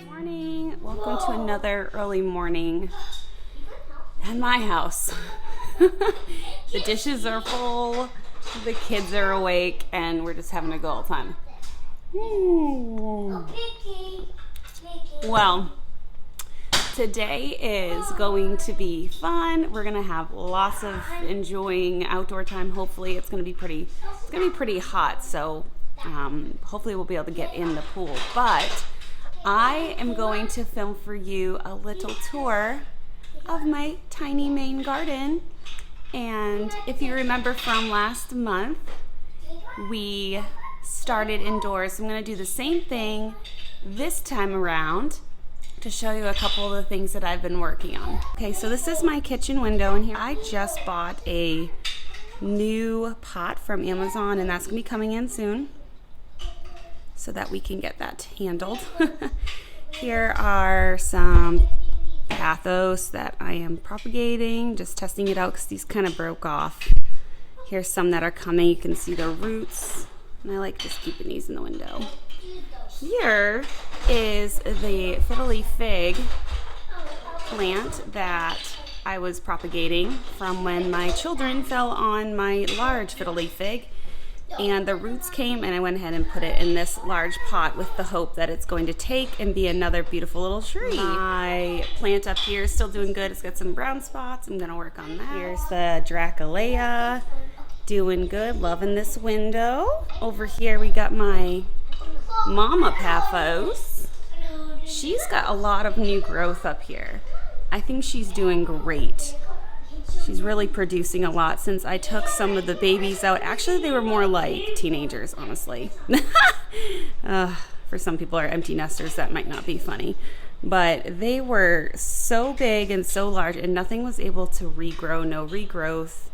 Morning. Welcome to another early morning at my house. The dishes are full, the kids are awake, and we're just having a good old time. Well, today is going to be fun. We're gonna have lots of enjoying outdoor time. Hopefully, it's gonna be pretty hot. So hopefully, we'll be able to get in the pool. But I am going to film for you a little tour of my tiny Maine garden. And if you remember from last month, we started indoors. I'm going to do the same thing this time around to show you a couple of the things that I've been working on. Okay, so this is my kitchen window, and here I just bought a new pot from Amazon, and that's going to be coming in soon so that we can get that handled. Here are some pathos that I am propagating, just testing it out because these kind of broke off. Here's some that are coming. You can see the roots, and I like just keeping these in the window. Here is the fiddle leaf fig plant that I was propagating from when my children fell on my large fiddle leaf fig. And the roots came, and I went ahead and put it in this large pot with the hope that it's going to take and be another beautiful little tree. My plant up here is still doing good. It's got some brown spots. I'm going to work on that. Here's the Draculaea, doing good, loving this window. Over here we got my momma pathos. She's got a lot of new growth up here. I think she's doing great. She's really producing a lot since I took some of the babies out. Actually, they were more like teenagers, honestly. For some people who are empty nesters, that might not be funny. But they were so big and so large, and nothing was able to regrow. No regrowth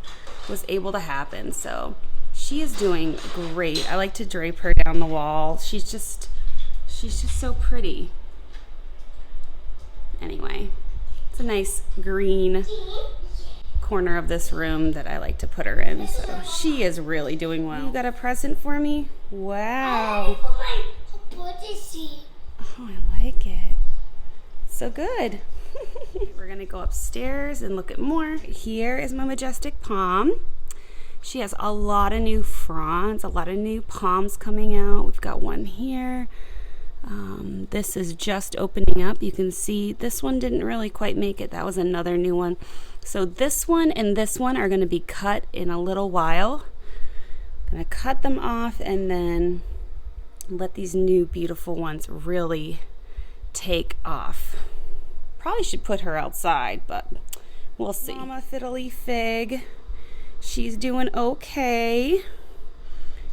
was able to happen. So she is doing great. I like to drape her down the wall. She's just so pretty. Anyway, it's a nice green corner of this room that I like to put her in. So she is really doing well. You got a present for me? Wow. Oh, I like it. So good. We're gonna go upstairs and look at more. Here is my majestic palm. She has a lot of new fronds, a lot of new palms coming out. We've got one here. This is just opening up. You can see this one didn't really quite make it. That was another new one. So this one and this one are going to be cut in a little while. I'm going to cut them off and then let these new beautiful ones really take off. Probably should put her outside, but we'll see. Mama fiddle leaf fig. She's doing okay.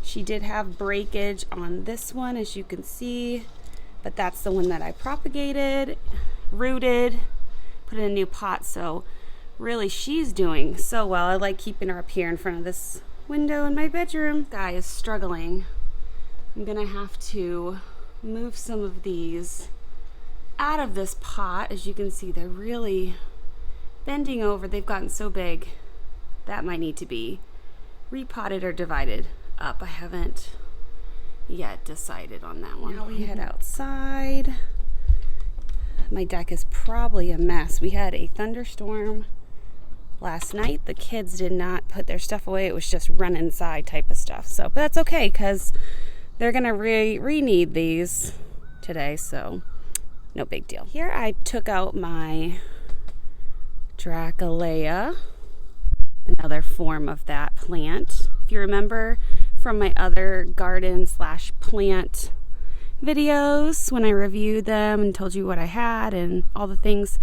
She did have breakage on this one, as you can see, but that's the one that I propagated, rooted, put in a new pot. So really, she's doing so well. I like keeping her up here in front of this window in my bedroom. Guy is struggling. I'm gonna have to move some of these out of this pot. As you can see, they're really bending over. They've gotten so big. That might need to be repotted or divided up. I haven't yet decided on that one. Now we head outside. My deck is probably a mess. We had a thunderstorm last night. The kids did not put their stuff away. It was just run inside type of stuff. So, but that's okay because they're gonna re-need these today, so no big deal. Here I took out my Draculaea, another form of that plant. If you remember from my other garden / plant videos when I reviewed them and told you what I had and all the things,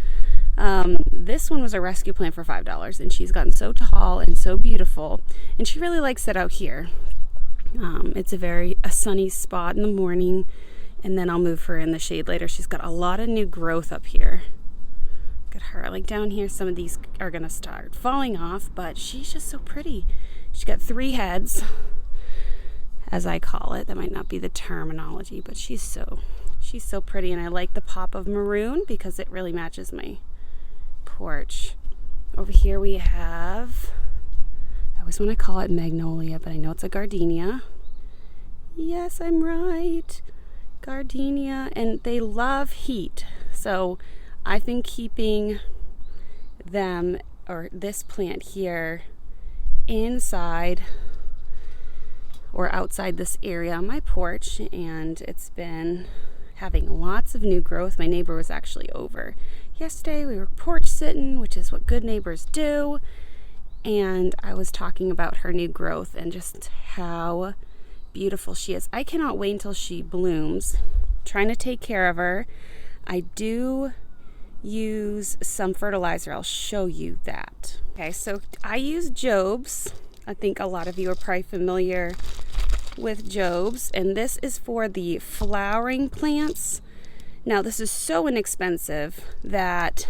this one was a rescue plant for $5, and she's gotten so tall and so beautiful, and she really likes it out here. It's a sunny spot in the morning, and then I'll move her in the shade later. She's got a lot of new growth up here. Look at her. Like down here, some of these are gonna start falling off, but she's just so pretty. She's got 3 heads, as I call it. That might not be the terminology, but she's so pretty, and I like the pop of maroon because it really matches my porch. Over here we have, I always want to call it magnolia, but I know it's a gardenia. Yes, I'm right. gardenia, and they love heat. So I've been keeping them, or this plant here, inside or outside this area on my porch, and it's been having lots of new growth. My neighbor was actually over yesterday. We were porch sitting, which is what good neighbors do, and I was talking about her new growth and just how beautiful she is. I cannot wait until she blooms. Trying to take care of her. I do use some fertilizer. I'll show you that. Okay, so I use Job's. I think a lot of you are probably familiar with Job's, and this is for the flowering plants. Now, this is so inexpensive that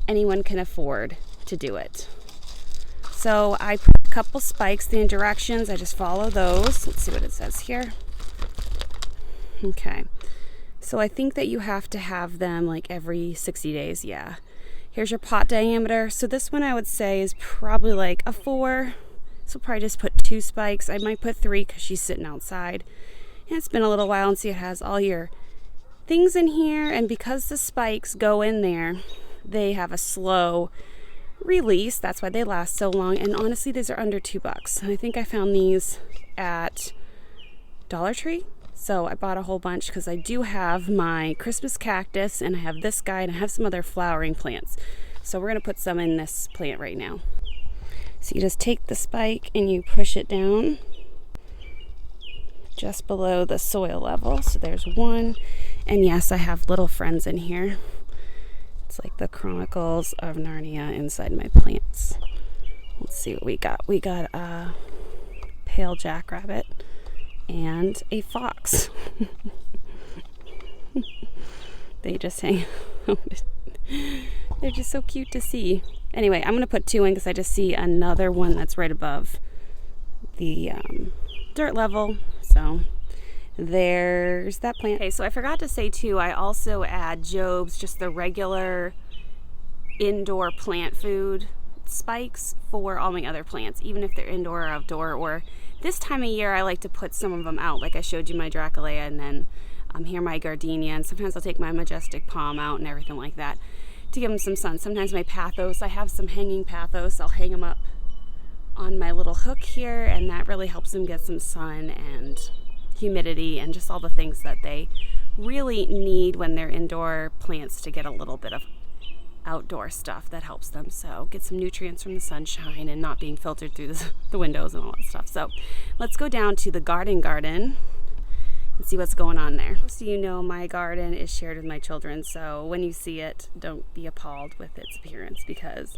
anyone can afford to do it. So I put a couple spikes, the directions, I just follow those. Let's see what it says here. Okay, so I think that you have to have them like every 60 days, yeah. Here's your pot diameter. So this one I would say is probably like a 4. So probably just put 2 spikes. I might put 3 because she's sitting outside. And it's been a little while, and see it has all your things in here. And because the spikes go in there, they have a slow release. That's why they last so long. And honestly, these are under $2. And I think I found these at Dollar Tree. So I bought a whole bunch because I do have my Christmas cactus, and I have this guy, and I have some other flowering plants. So we're going to put some in this plant right now. So you just take the spike and you push it down just below the soil level. So there's 1. And yes, I have little friends in here. It's like the Chronicles of Narnia inside my plants. Let's see what we got. We got a pale jackrabbit and a fox. They just hang out. They're just so cute to see. Anyway, I'm going to put 2 in because I just see another one that's right above the dirt level. So there's that plant. Okay, so I forgot to say too, I also add Job's, just the regular indoor plant food spikes for all my other plants, even if they're indoor or outdoor. Or this time of year, I like to put some of them out, like I showed you my Draculaea, and then here my gardenia, and sometimes I'll take my majestic palm out and everything like that to give them some sun. Sometimes my pathos, I have some hanging pathos, I'll hang them up on my little hook here, and that really helps them get some sun and humidity and just all the things that they really need when they're indoor plants to get a little bit of outdoor stuff that helps them. So get some nutrients from the sunshine and not being filtered through the windows and all that stuff. So let's go down to the garden and see what's going on there. So you know, my garden is shared with my children, so when you see it, don't be appalled with its appearance, because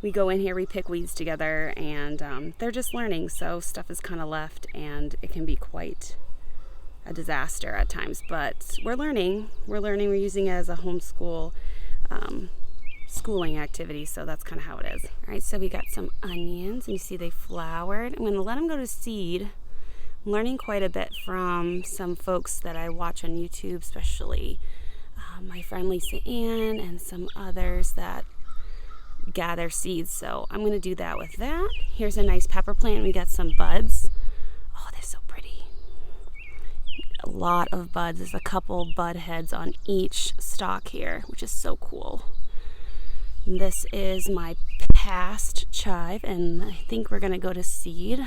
we go in here, we pick weeds together, and they're just learning, so stuff is kind of left, and it can be quite a disaster at times, but we're learning. We're using it as a homeschool schooling activity, so that's kind of how it is. All right, so we got some onions, and you see they flowered. I'm going to let them go to seed. I'm learning quite a bit from some folks that I watch on YouTube, especially my friend Lisa Ann and some others that gather seeds. So I'm going to do that with that. Here's a nice pepper plant. We got some buds. Oh, they're so pretty. A lot of buds. There's a couple bud heads on each stalk here, which is so cool. This is my past chive, and I think we're going to go to seed.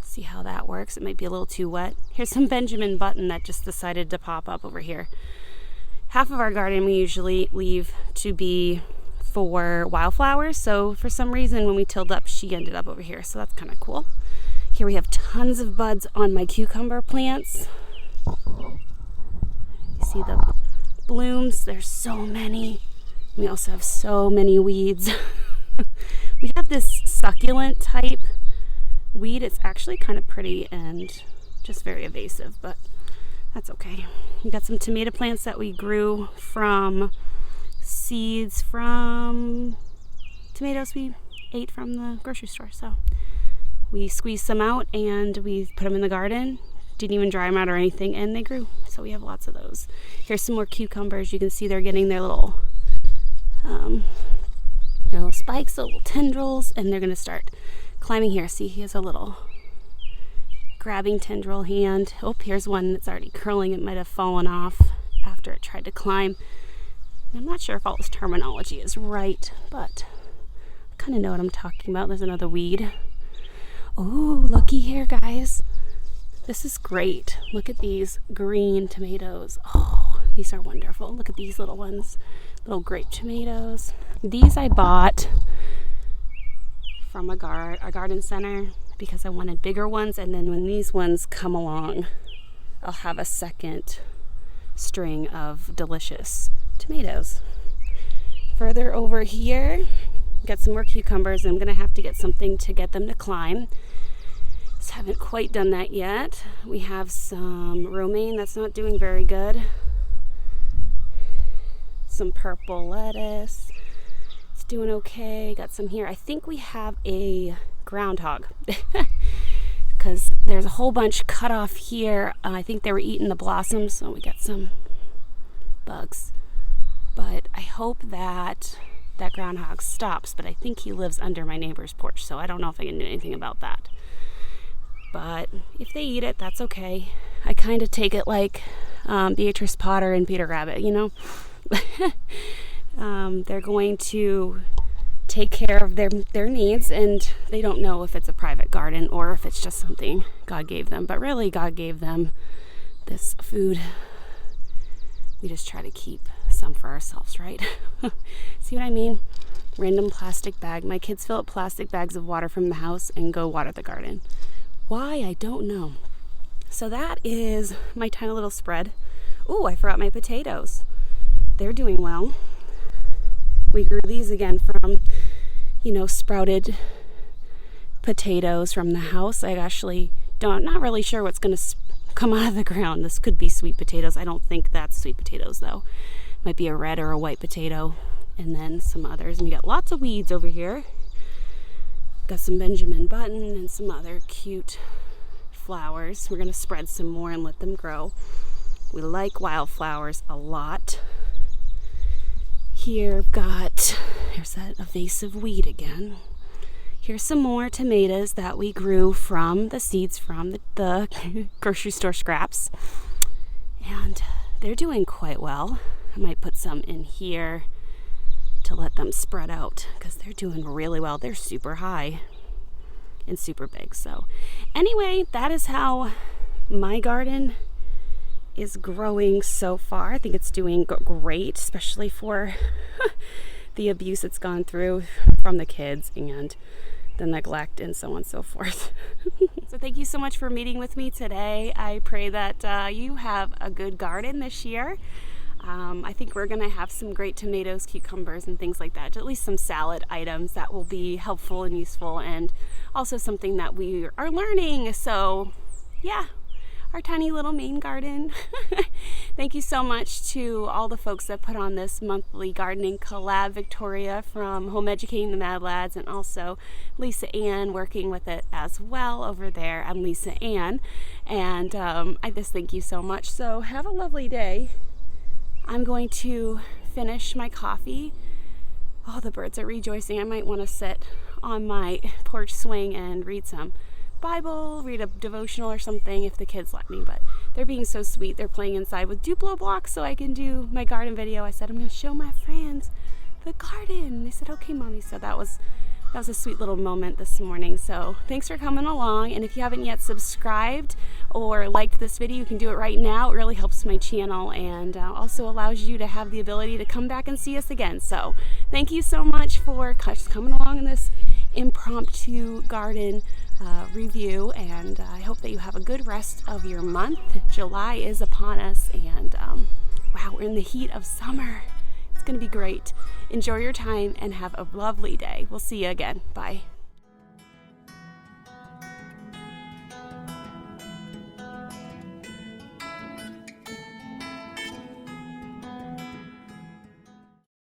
See how that works. It might be a little too wet. Here's some Benjamin button that just decided to pop up over here. Half of our garden we usually leave to be for wildflowers, so for some reason when we tilled up, she ended up over here, so that's kind of cool. Here we have tons of buds on my cucumber plants. You see the blooms, there's so many. We also have so many weeds. We have this succulent type weed. It's actually kind of pretty and just very evasive, but that's okay. We got some tomato plants that we grew from seeds from tomatoes we ate from the grocery store. So we squeezed some out and we put them in the garden. Didn't even dry them out or anything, and they grew. So we have lots of those. Here's some more cucumbers. You can see they're getting their little spikes, little tendrils, and they're going to start climbing here. See, he has a little grabbing tendril hand. Oh, here's one that's already curling. It might have fallen off after it tried to climb. I'm not sure if all this terminology is right, but I kind of know what I'm talking about. There's another weed. Oh, looky here, guys. This is great. Look at these green tomatoes. Oh, these are wonderful. Look at these little ones, little grape tomatoes. These I bought from a garden center because I wanted bigger ones, and then when these ones come along, I'll have a second string of delicious tomatoes. Further over here, got some more cucumbers. I'm gonna have to get something to get them to climb. Just haven't quite done that yet. We have some romaine that's not doing very good. Some purple lettuce. It's doing okay. Got some here. I think we have a groundhog because there's a whole bunch cut off here. I think they were eating the blossoms, so we got some bugs. But I hope that groundhog stops, but I think he lives under my neighbor's porch, so I don't know if I can do anything about that. But if they eat it, that's okay. I kind of take it like Beatrice Potter and Peter Rabbit, you know? They're going to take care of their needs, and they don't know if it's a private garden or if it's just something God gave them. But really, God gave them this food. We just try to keep some for ourselves, right? See what I mean? Random plastic bag. My kids fill up plastic bags of water from the house and go water the garden. Why? I don't know. So that is my tiny little spread. Oh, I forgot my potatoes. They're doing well. We grew these again from, sprouted potatoes from the house. I actually not really sure what's going to come out of the ground. This could be sweet potatoes. I don't think that's sweet potatoes though. Might be a red or a white potato, and then some others. And we got lots of weeds over here. Got some Benjamin button and some other cute flowers. We're going to spread some more and let them grow. We like wildflowers a lot. Here I've got, here's that evasive weed again. Here's some more tomatoes that we grew from the seeds from the grocery store scraps. And they're doing quite well. I might put some in here to let them spread out because they're doing really well. They're super high and super big. So anyway, that is how my garden is growing so far. I think it's doing great, especially for the abuse it's gone through from the kids and the neglect and so on and so forth. So thank you so much for meeting with me today. I pray that you have a good garden this year. I think we're gonna have some great tomatoes, cucumbers, and things like that. At least some salad items that will be helpful and useful, and also something that we are learning. So yeah, our tiny little Maine garden. Thank you so much to all the folks that put on this monthly gardening collab. Victoria from Home Educating the Mad Lads, and also Lisa Ann working with it as well over there. I'm Lisa Ann, and I just thank you so much. So have a lovely day. I'm going to finish my coffee. Oh, the birds are rejoicing. I might want to sit on my porch swing and read some Bible, read a devotional or something if the kids let me, but they're being so sweet. They're playing inside with Duplo blocks so I can do my garden video. I said, I'm going to show my friends the garden. They said, okay, Mommy. So that was a sweet little moment this morning. So thanks for coming along. And if you haven't yet subscribed or liked this video, you can do it right now. It really helps my channel, and also allows you to have the ability to come back and see us again. So thank you so much for coming along in this impromptu garden review, and I hope that you have a good rest of your month. July is upon us, and wow, we're in the heat of summer. It's going to be great. Enjoy your time and have a lovely day. We'll see you again. Bye.